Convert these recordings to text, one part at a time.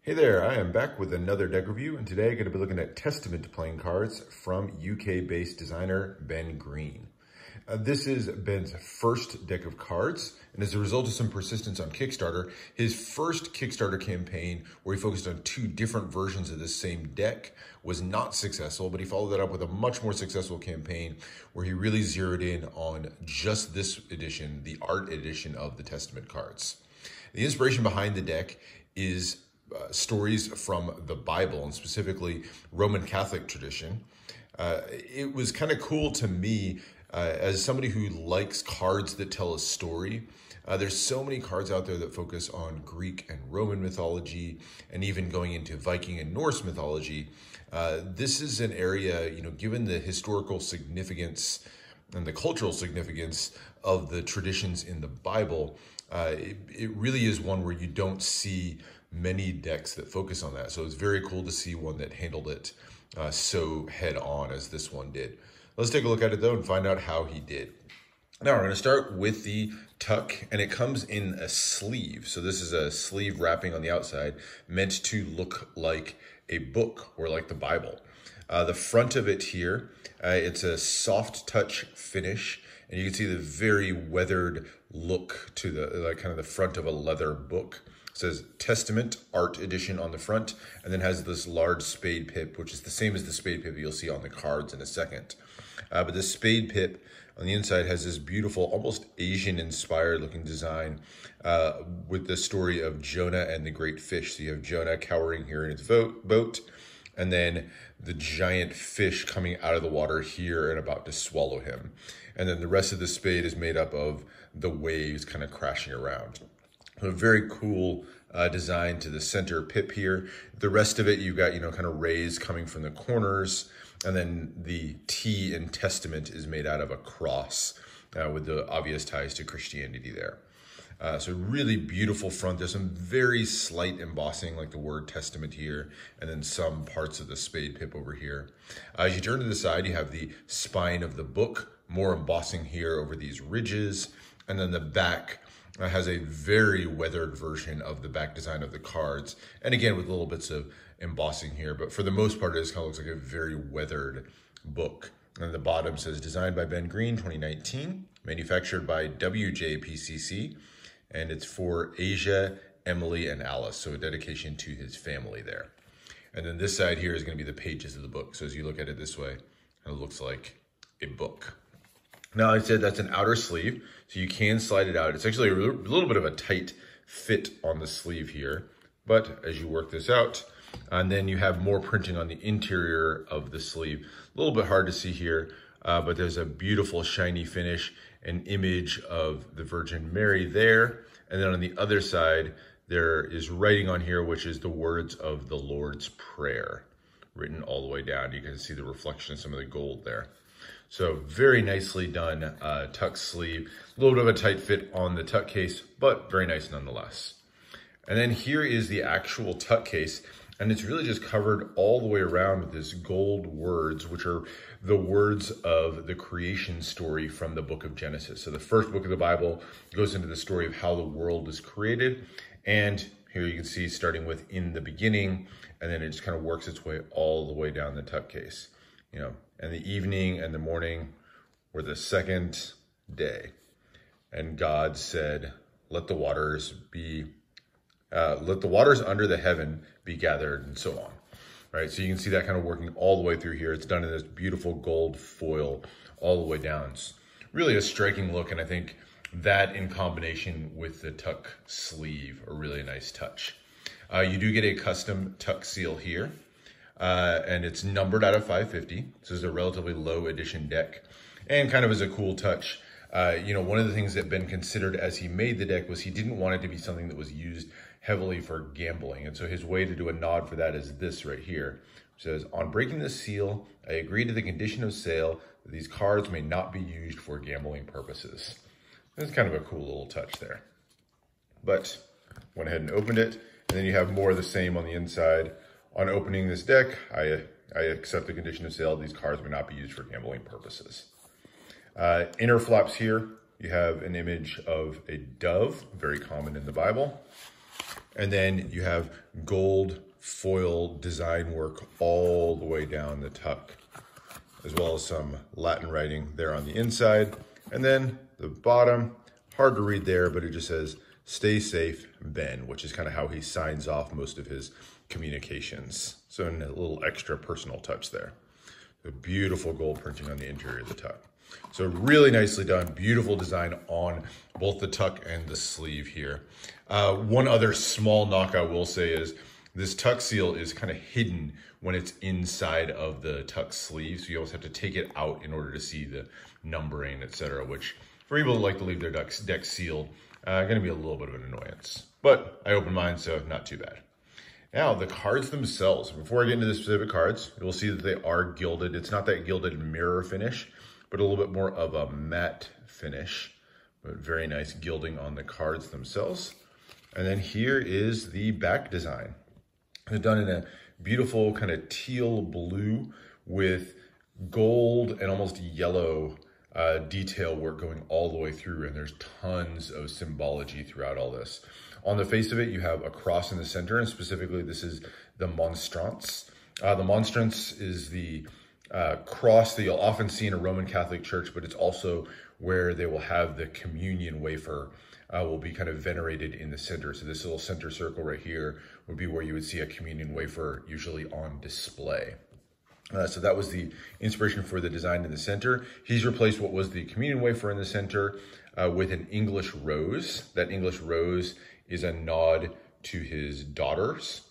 Hey there, I am back with another deck review, and today I'm going to be looking at Testament playing cards from UK-based designer Ben Green. This is Ben's first deck of cards, and as a result of some persistence on Kickstarter, his first Kickstarter campaign, where he focused on two different versions of the same deck, was not successful, but he followed that up with a much more successful campaign where he really zeroed in on just this edition, the art edition of the Testament cards. The inspiration behind the deck is stories from the Bible, and specifically Roman Catholic tradition. It was kind of cool to me as somebody who likes cards that tell a story. There's so many cards out there that focus on Greek and Roman mythology, and even going into Viking and Norse mythology. This is an area, given the historical significance and the cultural significance of the traditions in the Bible, it really is one where you don't see many decks that focus on that. So it's very cool to see one that handled it so head on as this one did. Let's take a look at it though and find out how he did. Now we're going to start with the tuck, and it comes in a sleeve. So this is a sleeve wrapping on the outside meant to look like a book or like the Bible. The front of it here, it's a soft touch finish, and you can see the very weathered look to the kind of the front of a leather book. It says Testament Art Edition on the front, and then has this large spade pip, which is the same as the spade pip you'll see on the cards in a second. But the spade pip on the inside has this beautiful, almost Asian-inspired looking design with the story of Jonah and the great fish. So you have Jonah cowering here in his boat, and then the giant fish coming out of the water here and about to swallow him. And then the rest of the spade is made up of the waves kind of crashing around. A very cool design to the center pip here. The rest of it, you've got, kind of rays coming from the corners. And then the T in Testament is made out of a cross with the obvious ties to Christianity there. So really beautiful front. There's some very slight embossing, like the word Testament here, and then some parts of the spade pip over here. As you turn to the side, you have the spine of the book, more embossing here over these ridges. And then the back has a very weathered version of the back design of the cards. And again, with little bits of embossing here, but for the most part, it just kind of looks like a very weathered book. And the bottom says, designed by Ben Green, 2019, manufactured by WJPCC, and it's for Asia, Emily, and Alice. So a dedication to his family there. And then this side here is going to be the pages of the book. So as you look at it this way, it looks like a book. Now, I said that's an outer sleeve, so you can slide it out. It's actually a little bit of a tight fit on the sleeve here, but as you work this out, and then you have more printing on the interior of the sleeve. A little bit hard to see here, but there's a beautiful shiny finish, an image of the Virgin Mary there, and then on the other side, there is writing on here, which is the words of the Lord's Prayer, written all the way down. You can see the reflection of some of the gold there. So very nicely done tuck sleeve. A little bit of a tight fit on the tuck case, but very nice nonetheless. And then here is the actual tuck case, and it's really just covered all the way around with this gold words, which are the words of the creation story from the book of Genesis. So the first book of the Bible goes into the story of how the world is created. And here you can see starting with in the beginning, and then it just kind of works its way all the way down the tuck case. And the evening and the morning were the second day. And God said, let the waters under the heaven be gathered, and so on. Right? So you can see that kind of working all the way through here. It's done in this beautiful gold foil all the way down. It's really a striking look, and I think that in combination with the tuck sleeve are really a nice touch. You do get a custom tuck seal here. And it's numbered out of 550. This is a relatively low edition deck, and kind of as a cool touch. One of the things that Ben considered as he made the deck was he didn't want it to be something that was used heavily for gambling. And so his way to do a nod for that is this right here. It says, on breaking the seal, I agree to the condition of sale that these cards may not be used for gambling purposes. That's kind of a cool little touch there. But went ahead and opened it, and then you have more of the same on the inside. On opening this deck, I accept the condition of sale. These cards may not be used for gambling purposes. Inner flaps here, you have an image of a dove, very common in the Bible. And then you have gold foil design work all the way down the tuck, as well as some Latin writing there on the inside. And then the bottom, hard to read there, but it just says, "Stay safe, Ben," which is kind of how he signs off most of his communications. So a little extra personal touch there. The beautiful gold printing on the interior of the tuck. So really nicely done, beautiful design on both the tuck and the sleeve here. One other small knock I will say is this tuck seal is kind of hidden when it's inside of the tuck sleeve. So you always have to take it out in order to see the numbering, etc., which for people who like to leave their deck sealed, gonna be a little bit of an annoyance. But I opened mine, so not too bad. Now, the cards themselves. Before I get into the specific cards, you'll see that they are gilded. It's not that gilded mirror finish, but a little bit more of a matte finish, but very nice gilding on the cards themselves. And then here is the back design. It's done in a beautiful kind of teal blue with gold and almost yellow detail work going all the way through, and there's tons of symbology throughout all this. On the face of it, you have a cross in the center, and specifically this is the monstrance. The monstrance is the cross that you'll often see in a Roman Catholic church, but it's also where they will have the communion wafer will be kind of venerated in the center. So this little center circle right here would be where you would see a communion wafer usually on display. So that was the inspiration for the design in the center. He's replaced what was the communion wafer in the center with an English rose. That English rose is a nod to his daughters,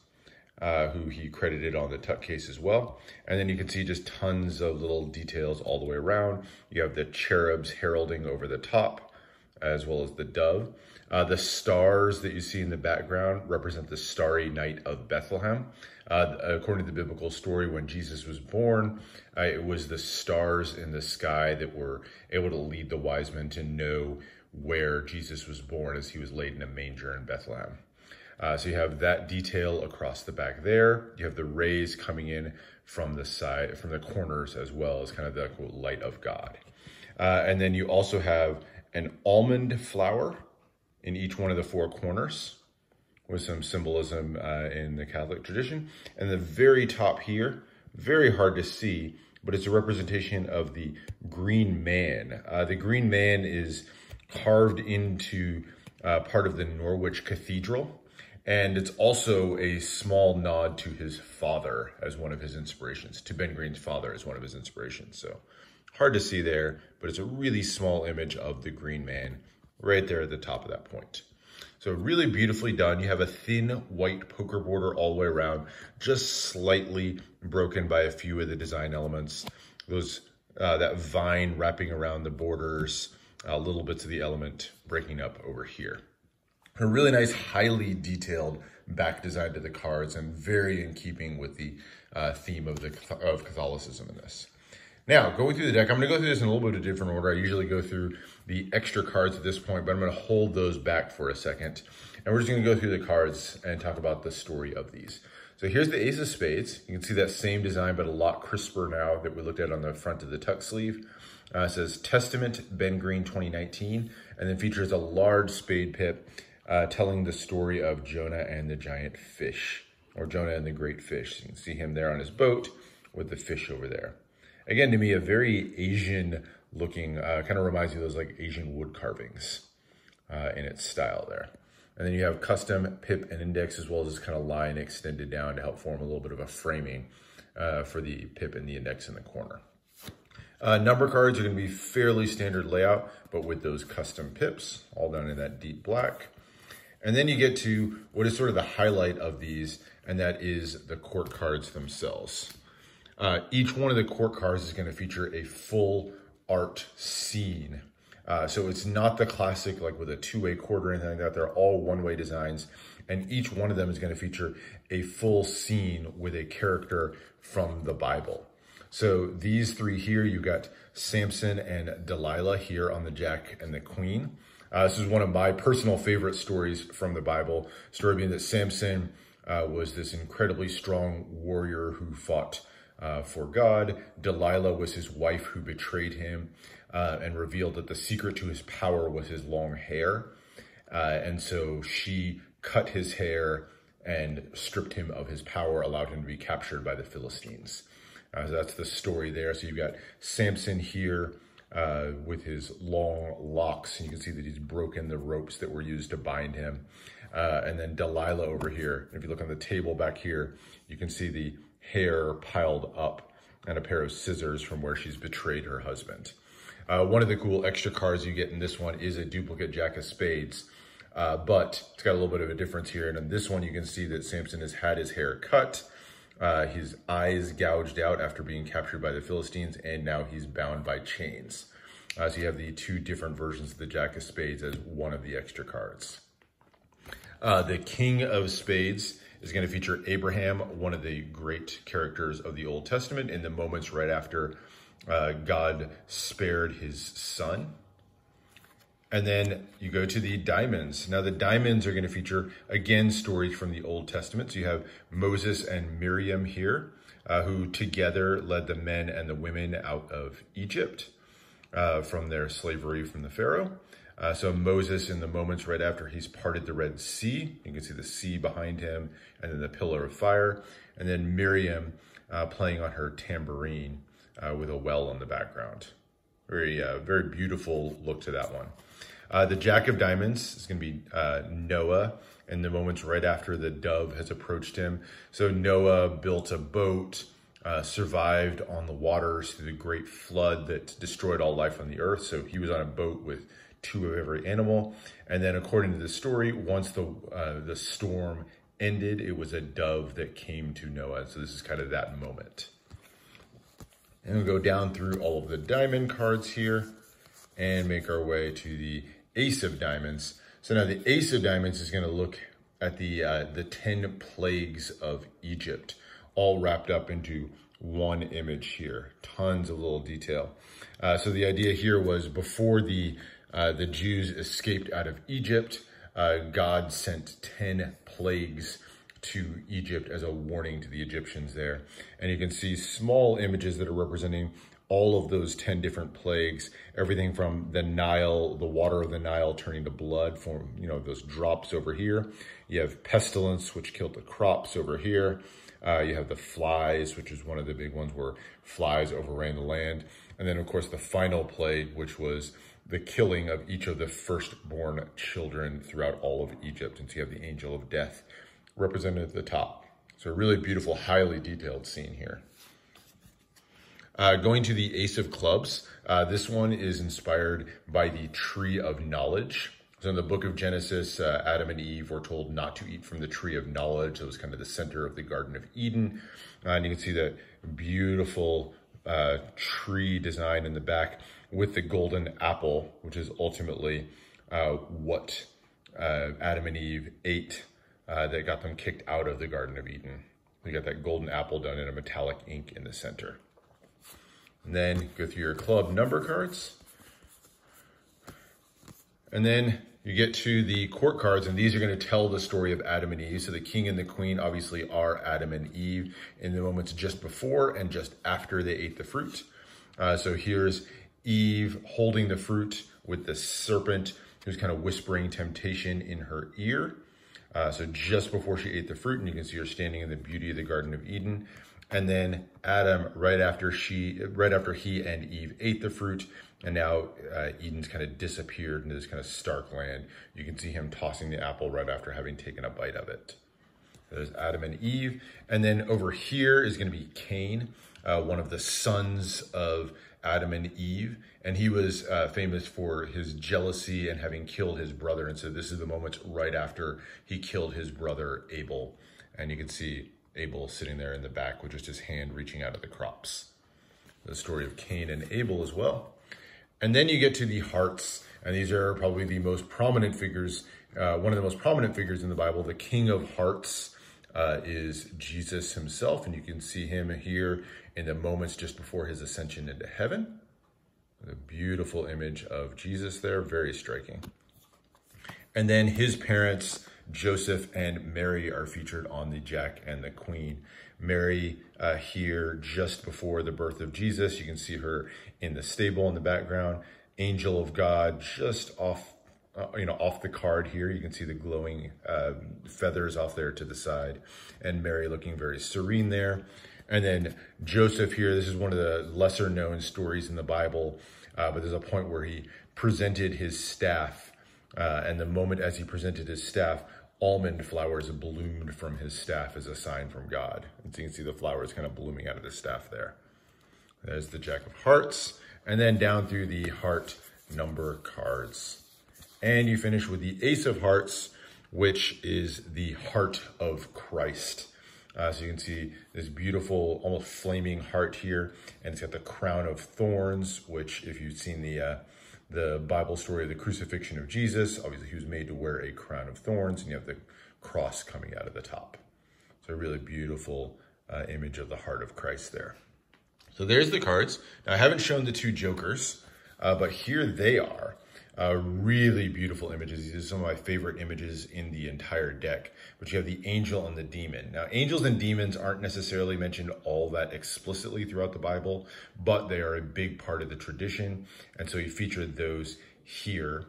who he credited on the tuck case as well. And then you can see just tons of little details all the way around. You have the cherubs heralding over the top, as well as the dove. The stars that you see in the background represent the starry night of Bethlehem. According to the biblical story, when Jesus was born, it was the stars in the sky that were able to lead the wise men to know where Jesus was born, as he was laid in a manger in Bethlehem. So you have that detail across the back there. You have the rays coming in from the side, from the corners, as well as kind of the quote, light of God. And then you also have an almond flower in each one of the four corners, with some symbolism in the Catholic tradition. And the very top here, very hard to see, but it's a representation of the green man. The green man is carved into part of the Norwich Cathedral. And it's also a small nod to his father as one of his inspirations, to Ben Green's father as one of his inspirations. So hard to see there, but it's a really small image of the green man right there at the top of that point. So really beautifully done. You have a thin white poker border all the way around, just slightly broken by a few of the design elements. Those that vine wrapping around the borders, little bits of the element breaking up over here. A really nice, highly detailed back design to the cards, and very in keeping with the theme of Catholicism in this. Now, going through the deck, I'm going to go through this in a little bit of a different order. I usually go through the extra cards at this point, but I'm going to hold those back for a second. And we're just going to go through the cards and talk about the story of these. So here's the Ace of Spades. You can see that same design, but a lot crisper now that we looked at on the front of the tuck sleeve. It says Testament, Ben Green 2019, and then features a large spade pip telling the story of Jonah and the giant fish, or Jonah and the great fish. You can see him there on his boat with the fish over there. Again, to me, a very Asian looking, kind of reminds me of those like Asian wood carvings in its style there. And then you have custom pip and index, as well as this kind of line extended down to help form a little bit of a framing for the pip and the index in the corner. Number cards are going to be fairly standard layout, but with those custom pips, all done in that deep black. And then you get to what is sort of the highlight of these, and that is the court cards themselves. Each one of the court cards is going to feature a full art scene. So it's not the classic, like with a two-way cord or anything like that. They're all one-way designs, and each one of them is going to feature a full scene with a character from the Bible. So these three here, you've got Samson and Delilah here on the Jack and the Queen. This is one of my personal favorite stories from the Bible. Story being that Samson was this incredibly strong warrior who fought for God. Delilah was his wife who betrayed him and revealed that the secret to his power was his long hair. And so she cut his hair and stripped him of his power, allowed him to be captured by the Philistines. So that's the story there. So you've got Samson here with his long locks, and you can see that he's broken the ropes that were used to bind him. And then Delilah over here. If you look on the table back here, you can see the hair piled up and a pair of scissors from where she's betrayed her husband. One of the cool extra cards you get in this one is a duplicate Jack of Spades, but it's got a little bit of a difference here. And in this one, you can see that Samson has had his hair cut, his eyes gouged out after being captured by the Philistines, and now he's bound by chains. So you have the two different versions of the Jack of Spades as one of the extra cards. The King of Spades is going to feature Abraham, one of the great characters of the Old Testament, in the moments right after God spared his son. And then you go to the diamonds. Now the diamonds are going to feature, again, stories from the Old Testament. So you have Moses and Miriam here, who together led the men and the women out of Egypt from their slavery from the Pharaoh. So Moses, in the moments right after he's parted the Red Sea, you can see the sea behind him, and then the pillar of fire. And then Miriam playing on her tambourine with a well in the background. Very beautiful look to that one. The Jack of Diamonds is going to be Noah in the moments right after the dove has approached him. So Noah built a boat, survived on the waters through the great flood that destroyed all life on the earth. So he was on a boat with two of every animal. And then according to the story, once the storm ended, it was a dove that came to Noah. So this is kind of that moment. And we'll go down through all of the diamond cards here and make our way to the Ace of Diamonds. So now the Ace of Diamonds is going to look at the 10 plagues of Egypt, all wrapped up into one image here. Tons of little detail. So the idea here was before the Jews escaped out of Egypt, God sent 10 plagues to Egypt as a warning to the Egyptians there. And you can see small images that are representing all of those 10 different plagues, everything from the Nile, the water of the Nile turning to blood from, those drops over here. You have pestilence, which killed the crops over here. You have the flies, which is one of the big ones where flies overran the land. And then, of course, the final plague, which was the killing of each of the firstborn children throughout all of Egypt. And so you have the angel of death represented at the top. So a really beautiful, highly detailed scene here. Going to the Ace of Clubs, this one is inspired by the Tree of Knowledge. So in the book of Genesis, Adam and Eve were told not to eat from the Tree of Knowledge. It was kind of the center of the Garden of Eden. And you can see that beautiful tree design in the back with the golden apple, which is ultimately what Adam and Eve ate that got them kicked out of the Garden of Eden. You got that golden apple done in a metallic ink in the center. And then go through your club number cards. And then you get to the court cards, and these are going to tell the story of Adam and Eve. So the king and the queen obviously are Adam and Eve in the moments just before and just after they ate the fruit. So here's Eve holding the fruit with the serpent who's kind of whispering temptation in her ear. So just before she ate the fruit, and you can see her standing in the beauty of the Garden of Eden. And then Adam, right after he and Eve ate the fruit, and now Eden's kind of disappeared into this kind of stark land. You can see him tossing the apple right after having taken a bite of it. There's Adam and Eve. And then over here is going to be Cain, one of the sons of Adam and Eve. And he was famous for his jealousy and having killed his brother. And so this is the moment right after he killed his brother Abel. And you can see Abel sitting there in the back with just his hand reaching out of the crops. The story of Cain and Abel as well. And then you get to the hearts, and these are probably the most prominent figures, one of the most prominent figures in the Bible. The King of Hearts is Jesus himself, and you can see him here in the moments just before his ascension into heaven. The beautiful image of Jesus there, very striking. And then his parents, Joseph and Mary, are featured on the Jack and the Queen. Mary here just before the birth of Jesus. You can see her in the stable in the background. Angel of God just off off the card here. You can see the glowing feathers off there to the side, and Mary looking very serene there. And then Joseph here, this is one of the lesser known stories in the Bible, but there's a point where he presented his staff, and the moment as he presented his staff, almond flowers bloomed from his staff as a sign from God. And so you can see the flowers kind of blooming out of the staff there. There's the Jack of Hearts, and then down through the heart number cards. And you finish with the Ace of Hearts, which is the heart of Christ. So you can see this beautiful, almost flaming heart here, and it's got the crown of thorns, which if you've seen the Bible story of the crucifixion of Jesus, obviously he was made to wear a crown of thorns, and you have the cross coming out of the top. So a really beautiful image of the heart of Christ there. So there's the cards. Now I haven't shown the two jokers, but here they are. Really beautiful images. These are some of my favorite images in the entire deck. But you have the angel and the demon. Now, angels and demons aren't necessarily mentioned all that explicitly throughout the Bible, but they are a big part of the tradition. And so you feature those here.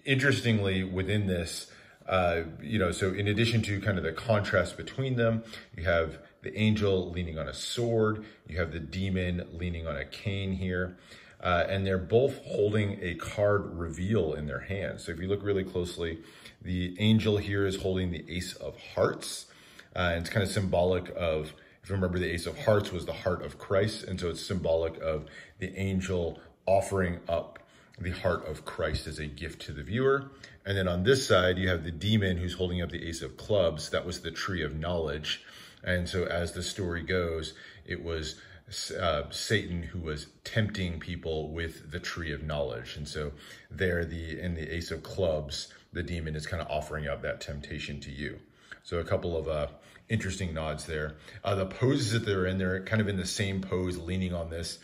Interestingly, within this, so in addition to kind of the contrast between them, you have the angel leaning on a sword, you have the demon leaning on a cane here, and they're both holding a card reveal in their hands. So if you look really closely, the angel here is holding the Ace of Hearts, and it's kind of symbolic of, if you remember, the Ace of Hearts was the heart of Christ, and so it's symbolic of the angel offering up the heart of Christ as a gift to the viewer. And then on this side, you have the demon who's holding up the Ace of Clubs. That was the tree of knowledge. And so as the story goes, it was Satan who was tempting people with the tree of knowledge. And so there, in the Ace of Clubs, the demon is kind of offering up that temptation to you. So a couple of interesting nods there. The poses that they're in, they're kind of in the same pose, leaning on this.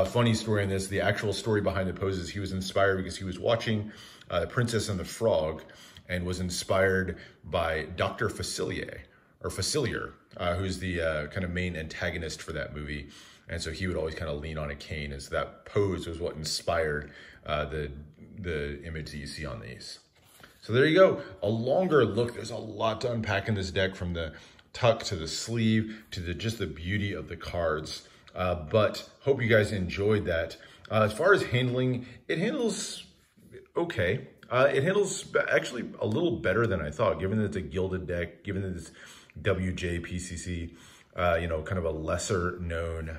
Funny story on this, the actual story behind the poses, he was inspired because he was watching Princess and the Frog and was inspired by Dr. Facilier, who's the kind of main antagonist for that movie. And so he would always kind of lean on a cane, as that pose was what inspired the image that you see on these. So there you go, a longer look. There's a lot to unpack in this deck, from the tuck to the sleeve to just the beauty of the cards. But hope you guys enjoyed that. As far as handling, it handles okay. It handles actually a little better than I thought, given that it's a gilded deck, given that it's WJPCC, kind of a lesser known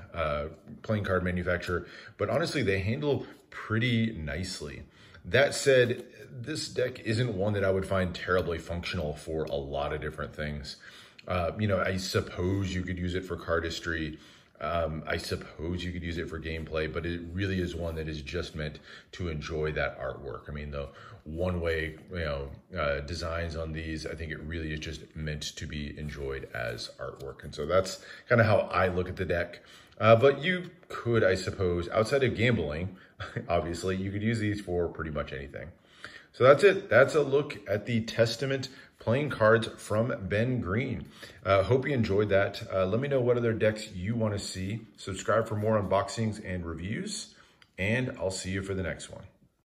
playing card manufacturer. But honestly, they handle pretty nicely. That said, this deck isn't one that I would find terribly functional for a lot of different things. I suppose you could use it for cardistry. I suppose you could use it for gameplay, but it really is one that is just meant to enjoy that artwork. I mean, the one-way, designs on these, I think it really is just meant to be enjoyed as artwork. And so that's kind of how I look at the deck. But you could, I suppose, outside of gambling, obviously, you could use these for pretty much anything. So that's it. That's a look at the Testament playing cards from Ben Green. Hope you enjoyed that. Let me know what other decks you want to see. Subscribe for more unboxings and reviews, and I'll see you for the next one.